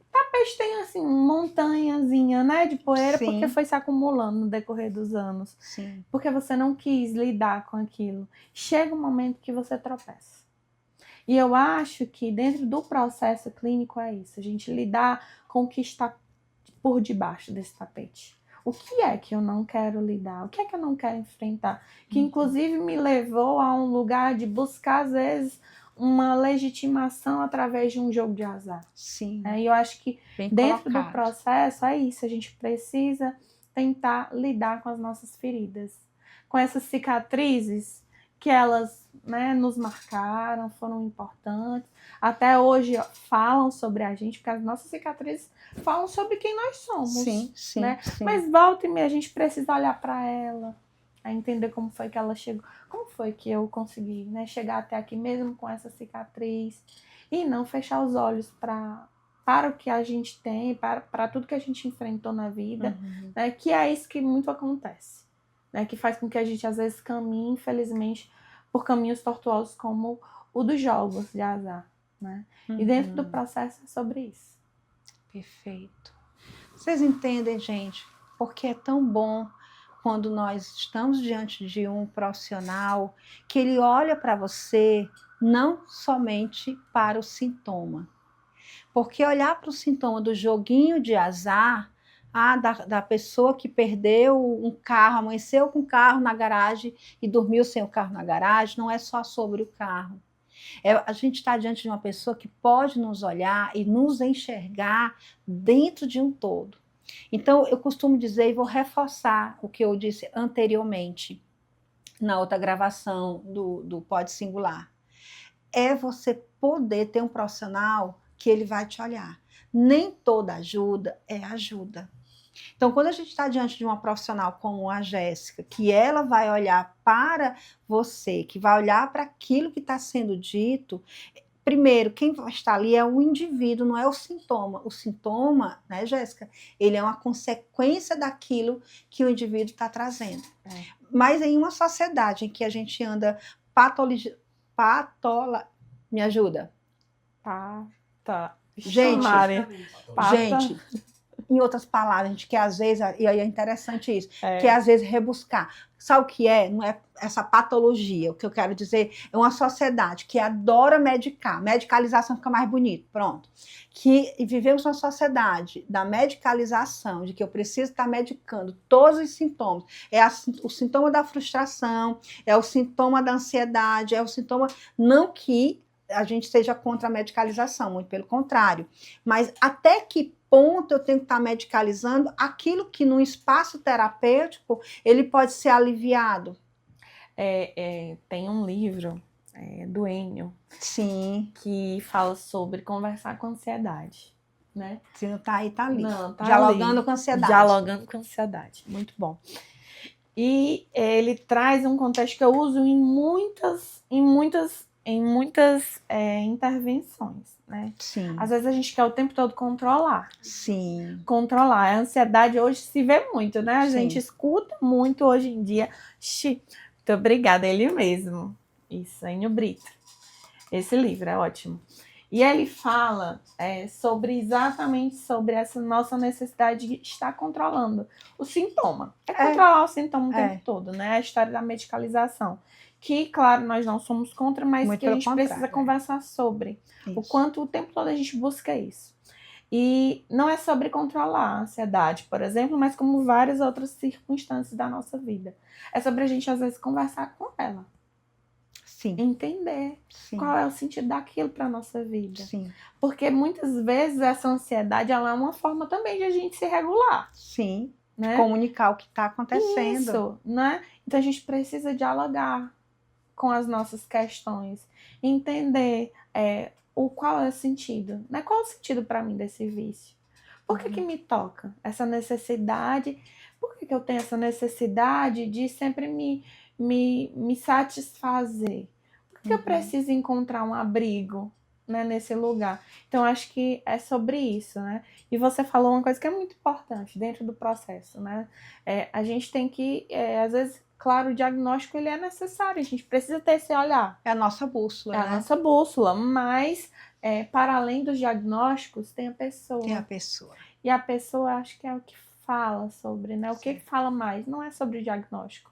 o tapete tem assim, montanhazinha, né, de poeira, porque foi se acumulando no decorrer dos anos. Sim. Porque você não quis lidar com aquilo. Chega um momento que você tropeça. E eu acho que dentro do processo clínico é isso. A gente lidar com o que está por debaixo desse tapete. O que é que eu não quero lidar? O que é que eu não quero enfrentar? Que inclusive me levou a um lugar de buscar, às vezes, uma legitimação através de um jogo de azar. Sim. E eu acho que Bem dentro colocado. do processo é isso. A gente precisa tentar lidar com as nossas feridas. Com essas cicatrizes que elas, né, nos marcaram, foram importantes. Até hoje falam sobre a gente, porque as nossas cicatrizes falam sobre quem nós somos. Sim, sim, né? sim. Mas volta e meia a gente precisa olhar para ela, a entender como foi que ela chegou, como foi que eu consegui, né, chegar até aqui mesmo com essa cicatriz e não fechar os olhos para o que a gente tem, para tudo que a gente enfrentou na vida, né, que é isso que muito acontece, né, que faz com que a gente às vezes caminhe, infelizmente, por caminhos tortuosos como o dos jogos de azar. né? E dentro do processo é sobre isso. Perfeito. Vocês entendem, gente, porque é tão bom quando nós estamos diante de um profissional que ele olha para você não somente para o sintoma. Porque olhar para o sintoma do joguinho de azar, da pessoa que perdeu um carro, amanheceu com o carro na garagem e dormiu sem o carro na garagem, não é só sobre o carro. A gente está diante de uma pessoa que pode nos olhar e nos enxergar dentro de um todo. Então, eu costumo dizer, e vou reforçar o que eu disse anteriormente, na outra gravação do Pode Singular, é você poder ter um profissional que ele vai te olhar. Nem toda ajuda é ajuda. Então, quando a gente está diante de uma profissional como a Jéssica, que ela vai olhar para você, que vai olhar para aquilo que está sendo dito, primeiro, quem está ali é o indivíduo, não é o sintoma. O sintoma, né, Jéssica, ele é uma consequência daquilo que o indivíduo está trazendo. Mas em uma sociedade em que a gente anda me ajuda? Gente, em outras palavras, a gente quer às vezes, e aí é interessante isso, quer às vezes rebuscar. Sabe o que é? Não é essa patologia. O que eu quero dizer é uma sociedade que adora medicar. Medicalização fica mais bonito, pronto. Que vivemos uma sociedade da medicalização, de que eu preciso estar medicando todos os sintomas. O sintoma da frustração, é o sintoma da ansiedade, é o sintoma, não que a gente seja contra a medicalização, muito pelo contrário. Mas até que ponto eu tenho que estar medicalizando aquilo que no espaço terapêutico ele pode ser aliviado? Tem um livro do Enio, sim, que fala sobre conversar com ansiedade, né? Se não tá aí, tá ali. Não, tá Dialogando ali. com ansiedade. Dialogando com ansiedade, muito bom. E ele traz um contexto que eu uso em muitas intervenções, né? Sim. Às vezes a gente quer o tempo todo controlar. Sim. Controlar. A ansiedade hoje se vê muito, né? A Sim. gente escuta muito hoje em dia. Muito obrigada, ele mesmo. Isso, Enio Brito. Esse livro é ótimo. E ele fala exatamente sobre essa nossa necessidade de estar controlando o sintoma. Controlar o sintoma o tempo todo, né? A história da medicalização. Que, claro, nós não somos contra, mas muito que a gente precisa conversar sobre. Isso. O quanto o tempo todo a gente busca isso. E não é sobre controlar a ansiedade, por exemplo, mas como várias outras circunstâncias da nossa vida. É sobre a gente, às vezes, conversar com ela. Sim. Entender qual é o sentido daquilo para a nossa vida. Sim. Porque muitas vezes essa ansiedade ela é uma forma também de a gente se regular. Sim. Né? Comunicar o que está acontecendo. Isso, né? Então a gente precisa dialogar com as nossas questões. Entender qual é o sentido. Né? Qual é o sentido para mim desse vício? Por que me toca essa necessidade? Por que eu tenho essa necessidade de sempre me satisfazer? Por que eu preciso encontrar um abrigo, né, nesse lugar? Então, acho que é sobre isso, né? E você falou uma coisa que é muito importante dentro do processo, né? A gente tem que, às vezes, claro, o diagnóstico ele é necessário, a gente precisa ter esse olhar. É a nossa bússola, né? É a nossa bússola, mas para além dos diagnósticos, tem a pessoa. Tem a pessoa. E a pessoa, acho que é o que fala sobre, né? O que fala mais? Não é sobre o diagnóstico.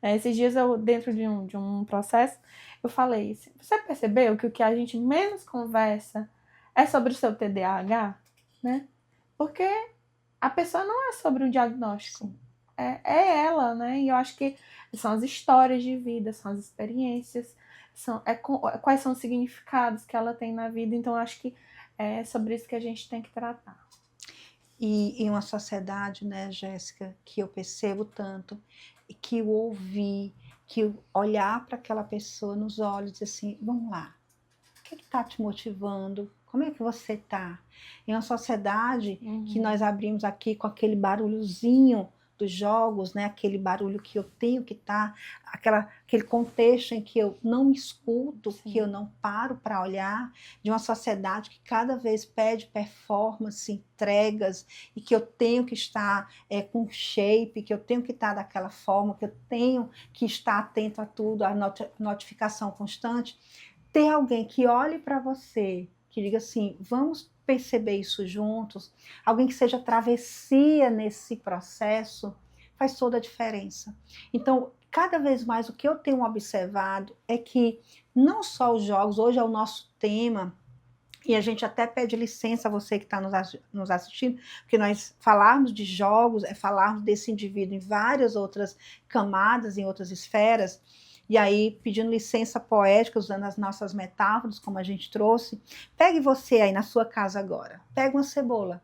Esses dias, dentro de um processo, eu falei assim, você percebeu que o que a gente menos conversa é sobre o seu TDAH? Né? Porque a pessoa não é sobre o diagnóstico. É ela, né? E eu acho que são as histórias de vida, são as experiências, quais são os significados que ela tem na vida. Então, eu acho que é sobre isso que a gente tem que tratar. E em uma sociedade, né, Jéssica, que eu percebo tanto, que o ouvir, que olhar para aquela pessoa nos olhos e dizer assim, vamos lá, o que está te motivando? Como é que você está? Em uma sociedade que nós abrimos aqui com aquele barulhozinho dos jogos, né? Aquele barulho que eu tenho que estar, aquele contexto em que eu não me escuto, que eu não paro para olhar, de uma sociedade que cada vez pede performance, entregas, e que eu tenho que estar com shape, que eu tenho que estar daquela forma, que eu tenho que estar atento a tudo, a notificação constante. ter alguém que olhe para você, que diga assim, vamos perceber isso juntos, alguém que seja travessia nesse processo, faz toda a diferença. Então, cada vez mais o que eu tenho observado é que não só os jogos, hoje é o nosso tema, e a gente até pede licença a você que está nos assistindo, porque nós falarmos de jogos é falarmos desse indivíduo em várias outras camadas, em outras esferas, e aí pedindo licença poética, usando as nossas metáforas, como a gente trouxe. Pegue você aí na sua casa agora, pega uma cebola.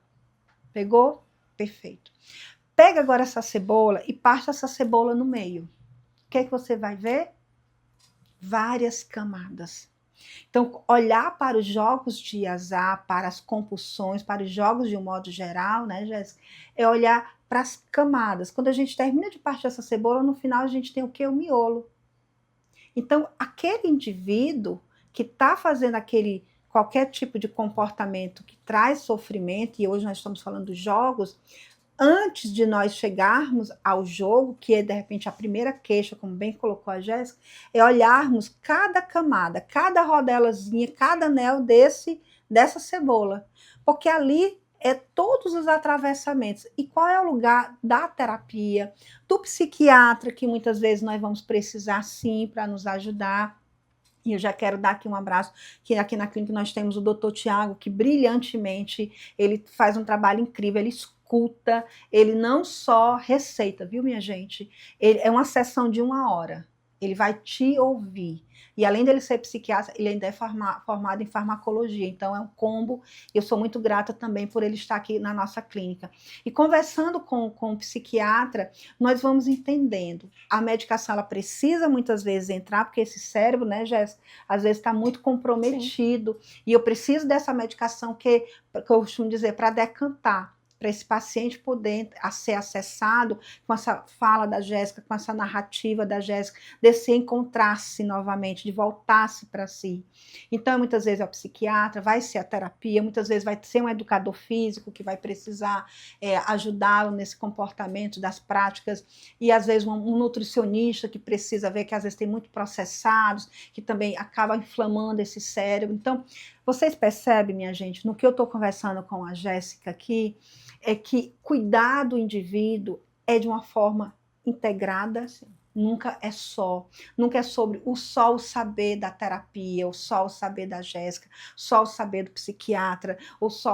Pegou? Perfeito. Pega agora essa cebola e parte essa cebola no meio. O que é que você vai ver? Várias camadas. Então, olhar para os jogos de azar, para as compulsões, para os jogos de um modo geral, né, Jéssica? É olhar para as camadas. Quando a gente termina de partir essa cebola, no final a gente tem o quê? O miolo. Então, aquele indivíduo que está fazendo qualquer tipo de comportamento que traz sofrimento, e hoje nós estamos falando dos jogos, antes de nós chegarmos ao jogo, que é de repente a primeira queixa, como bem colocou a Jéssica, é olharmos cada camada, cada rodelazinha, cada anel dessa cebola. Porque ali é todos os atravessamentos. E qual é o lugar da terapia, do psiquiatra, que muitas vezes nós vamos precisar sim para nos ajudar. E eu já quero dar aqui um abraço, que aqui na clínica nós temos o Dr. Tiago, que brilhantemente, ele faz um trabalho incrível, ele escuta, ele não só receita, viu, minha gente? É uma sessão de 1 hora, ele vai te ouvir. E além dele ser psiquiatra, ele ainda é formado em farmacologia, então é um combo, e eu sou muito grata também por ele estar aqui na nossa clínica. E conversando com o psiquiatra, nós vamos entendendo. A medicação, ela precisa muitas vezes entrar, porque esse cérebro, né, Jéssica, às vezes está muito comprometido. Sim. E eu preciso dessa medicação que eu costumo dizer, para decantar, para esse paciente poder ser acessado com essa fala da Jéssica, com essa narrativa da Jéssica, de se encontrar-se novamente, de voltar-se para si. Então, muitas vezes é o psiquiatra, vai ser a terapia, muitas vezes vai ser um educador físico que vai precisar ajudá-lo nesse comportamento das práticas, e às vezes um nutricionista que precisa ver que às vezes tem muito processados, que também acaba inflamando esse cérebro. Então, vocês percebem, minha gente, no que eu estou conversando com a Jéssica aqui, é que cuidar do indivíduo é de uma forma integrada, sim. Nunca é sobre o saber da terapia, o saber da Jéssica, só o saber do psiquiatra,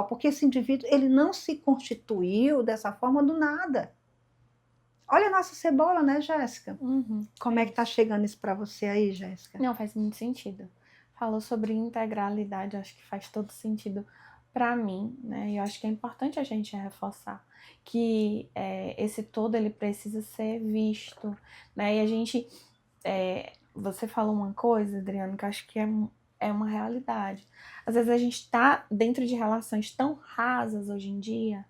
porque esse indivíduo, ele não se constituiu dessa forma do nada. Olha a nossa cebola, né, Jéssica? Uhum. Como é que tá chegando isso para você aí, Jéssica? Não, faz muito sentido. Falou sobre integralidade, acho que faz todo sentido para mim, né? E eu acho que é importante a gente reforçar que esse todo ele precisa ser visto, né? E a gente, você falou uma coisa, Adriano, que eu acho que é uma realidade. Às vezes a gente tá dentro de relações tão rasas hoje em dia,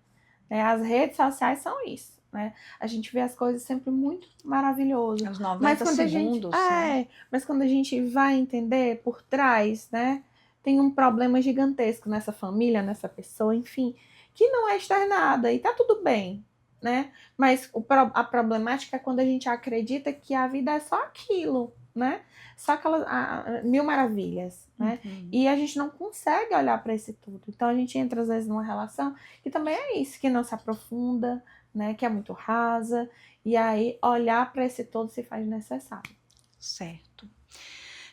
né? As redes sociais são isso. Né? A gente vê as coisas sempre muito maravilhoso. Os 90 segundos. Né? Mas quando a gente vai entender por trás, né? Tem um problema gigantesco nessa família, nessa pessoa, enfim, que não é externada e tá tudo bem, né? Mas a problemática é quando a gente acredita que a vida é só aquilo, né? Só aquelas mil maravilhas, né? Uhum. E a gente não consegue olhar para esse tudo. Então a gente entra às vezes numa relação que também é isso, que não se aprofunda, né, que é muito rasa, e aí olhar para esse todo se faz necessário. Certo.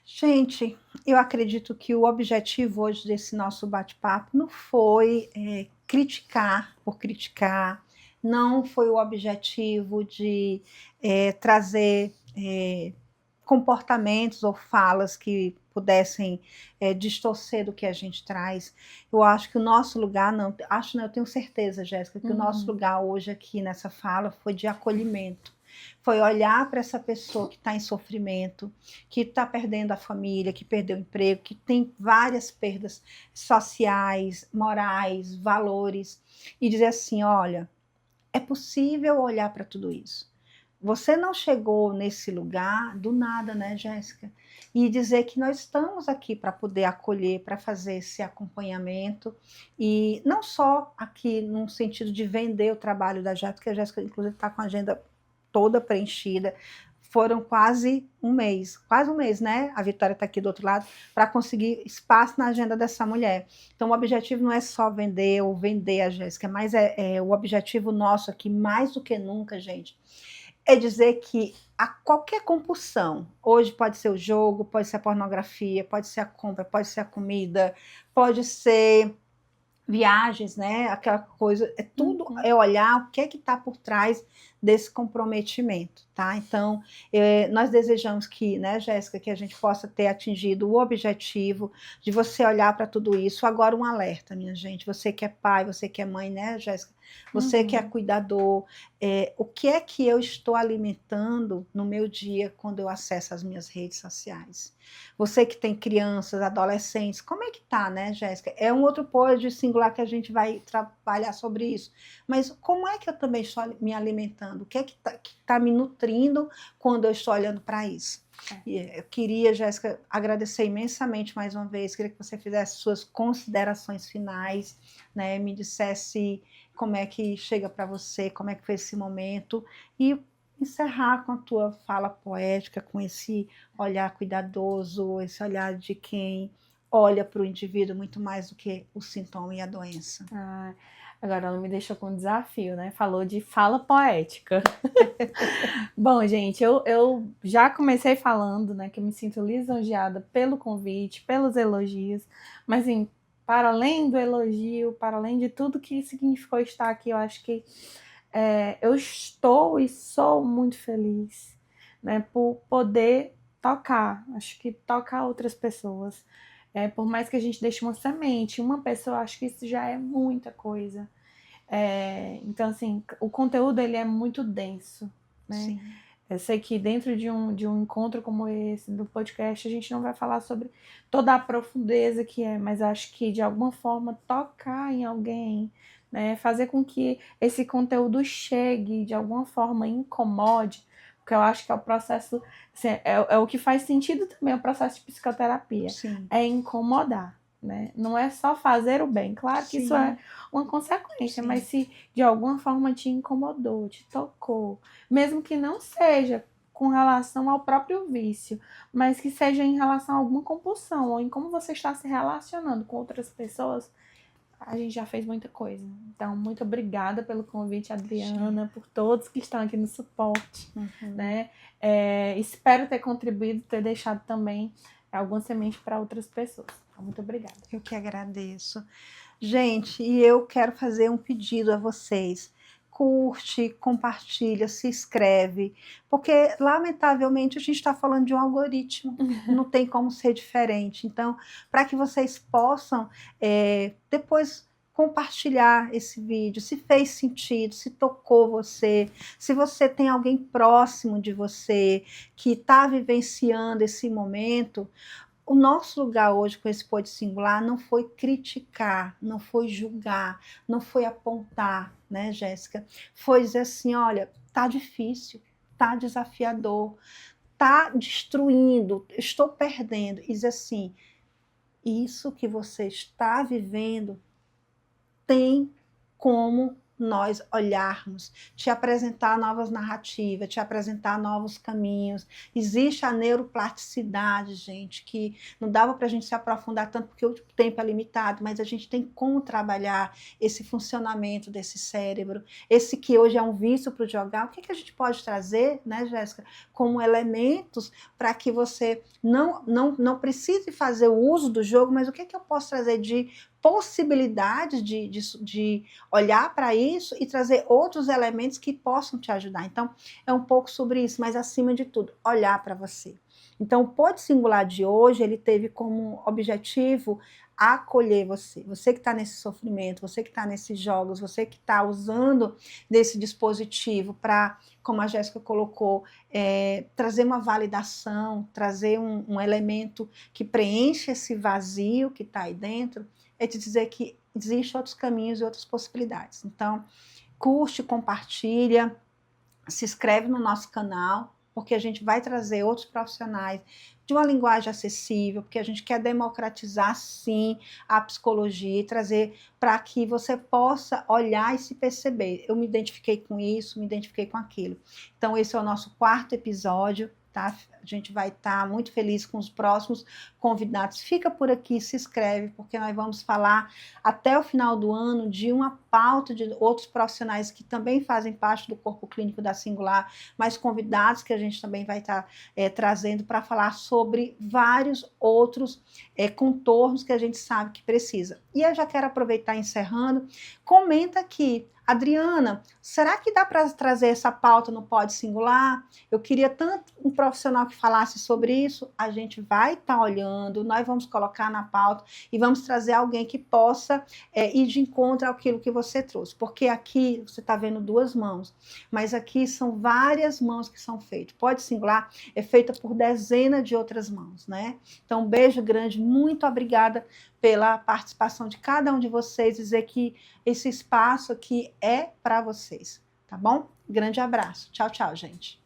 Gente, eu acredito que o objetivo hoje desse nosso bate-papo não foi criticar por criticar, não foi o objetivo de trazer comportamentos ou falas que pudessem distorcer do que a gente traz. Eu acho que o nosso lugar, eu tenho certeza, Jéssica, que o nosso lugar hoje aqui nessa fala foi de acolhimento. Foi olhar para essa pessoa que está em sofrimento, que está perdendo a família, que perdeu o emprego, que tem várias perdas sociais, morais, valores, e dizer assim, olha, é possível olhar para tudo isso. Você não chegou nesse lugar do nada, né, Jéssica? E dizer que nós estamos aqui para poder acolher, para fazer esse acompanhamento, e não só aqui no sentido de vender o trabalho da Jéssica, porque a Jéssica, inclusive, está com a agenda toda preenchida, foram quase um mês, né? A Vitória está aqui do outro lado, para conseguir espaço na agenda dessa mulher. Então, o objetivo não é só vender ou vender a Jéssica, mas o objetivo nosso aqui, mais do que nunca, gente, é dizer que a qualquer compulsão, hoje pode ser o jogo, pode ser a pornografia, pode ser a compra, pode ser a comida, pode ser viagens, né? Aquela coisa, é tudo, é olhar o que é que está por trás desse comprometimento, tá? Então, nós desejamos que, né, Jéssica, que a gente possa ter atingido o objetivo de você olhar para tudo isso. Agora, um alerta, minha gente, você que é pai, você que é mãe, né, Jéssica? Você que é cuidador, o que é que eu estou alimentando no meu dia quando eu acesso as minhas redes sociais? Você que tem crianças, adolescentes, como é que tá, né, Jéssica? É um outro pódio singular que a gente vai trabalhar sobre isso. Mas como é que eu também estou me alimentando? O que é que tá me nutrindo quando eu estou olhando para isso? Eu queria, Jéssica, agradecer imensamente mais uma vez. Queria que você fizesse suas considerações finais, né? Me dissesse como é que chega para você, como é que foi esse momento, e encerrar com a tua fala poética, com esse olhar cuidadoso, esse olhar de quem olha para o indivíduo muito mais do que o sintoma e a doença. Agora ela me deixou com um desafio, né? Falou de fala poética. Bom, gente, eu já comecei falando, né, que eu me sinto lisonjeada pelo convite, pelos elogios, mas assim, para além do elogio, para além de tudo que significou estar aqui, eu acho que eu estou e sou muito feliz, né, por poder tocar, acho que tocar outras pessoas. Por mais que a gente deixe uma semente, uma pessoa, acho que isso já é muita coisa. Então, assim, o conteúdo ele é muito denso, né? Sim. Eu sei que dentro de um encontro como esse, do podcast, a gente não vai falar sobre toda a profundeza que é, mas acho que de alguma forma tocar em alguém, né? Fazer com que esse conteúdo chegue, de alguma forma incomode, porque eu acho que é o processo, assim, é o que faz sentido também, o processo de psicoterapia. Sim. É incomodar, né? Não é só fazer o bem, claro que isso é uma consequência, mas se de alguma forma te incomodou, te tocou, mesmo que não seja com relação ao próprio vício, mas que seja em relação a alguma compulsão, ou em como você está se relacionando com outras pessoas, a gente já fez muita coisa. Então, muito obrigada pelo convite, Adriana, por todos que estão aqui no suporte, né? Espero ter contribuído, ter deixado também alguma semente para outras pessoas. Então, muito obrigada. Eu que agradeço. Gente, e eu quero fazer um pedido a vocês. Curte, compartilha, se inscreve, porque, lamentavelmente, a gente está falando de um algoritmo, não tem como ser diferente. Então, para que vocês possam depois compartilhar esse vídeo, se fez sentido, se tocou você, se você tem alguém próximo de você que está vivenciando esse momento, o nosso lugar hoje com esse Pode Singular não foi criticar, não foi julgar, não foi apontar, né, Jéssica? Foi dizer assim, olha, tá difícil, tá desafiador, tá destruindo, estou perdendo. E dizer assim, isso que você está vivendo tem como nós olharmos, te apresentar novas narrativas, te apresentar novos caminhos. Existe a neuroplasticidade, gente, que não dava para a gente se aprofundar tanto porque o tempo é limitado, mas a gente tem como trabalhar esse funcionamento desse cérebro, esse que hoje é um vício para o jogar. O que a gente pode trazer, né, Jéssica, como elementos para que você não precise fazer o uso do jogo, mas o que eu posso trazer de possibilidades de olhar para isso e trazer outros elementos que possam te ajudar. Então, é um pouco sobre isso, mas acima de tudo, olhar para você. Então, o Pode Singular de hoje, ele teve como objetivo acolher você. Você que está nesse sofrimento, você que está nesses jogos, você que está usando desse dispositivo para, como a Jéssica colocou, trazer uma validação, trazer um elemento que preenche esse vazio que está aí dentro, é te dizer que existem outros caminhos e outras possibilidades. Então, curte, compartilha, se inscreve no nosso canal, porque a gente vai trazer outros profissionais de uma linguagem acessível, porque a gente quer democratizar, sim, a psicologia e trazer para que você possa olhar e se perceber. Eu me identifiquei com isso, me identifiquei com aquilo. Então, esse é o nosso 4º episódio, tá? A gente vai estar muito feliz com os próximos convidados. Fica por aqui, se inscreve, porque nós vamos falar até o final do ano de uma pauta de outros profissionais que também fazem parte do corpo clínico da Singular, mas convidados que a gente também vai estar trazendo para falar sobre vários outros contornos que a gente sabe que precisa. E eu já quero aproveitar encerrando, comenta aqui, Adriana, será que dá para trazer essa pauta no Pod Singular? Eu queria tanto um profissional que falasse sobre isso. A gente vai estar olhando, nós vamos colocar na pauta e vamos trazer alguém que possa ir de encontro àquilo que você trouxe. Porque aqui você está vendo 2 mãos, mas aqui são várias mãos que são feitas. Pod Singular é feita por dezenas de outras mãos, né? Então, um beijo grande, muito obrigada pela participação de cada um de vocês, dizer que esse espaço aqui é para vocês, tá bom? Grande abraço. Tchau, tchau, gente.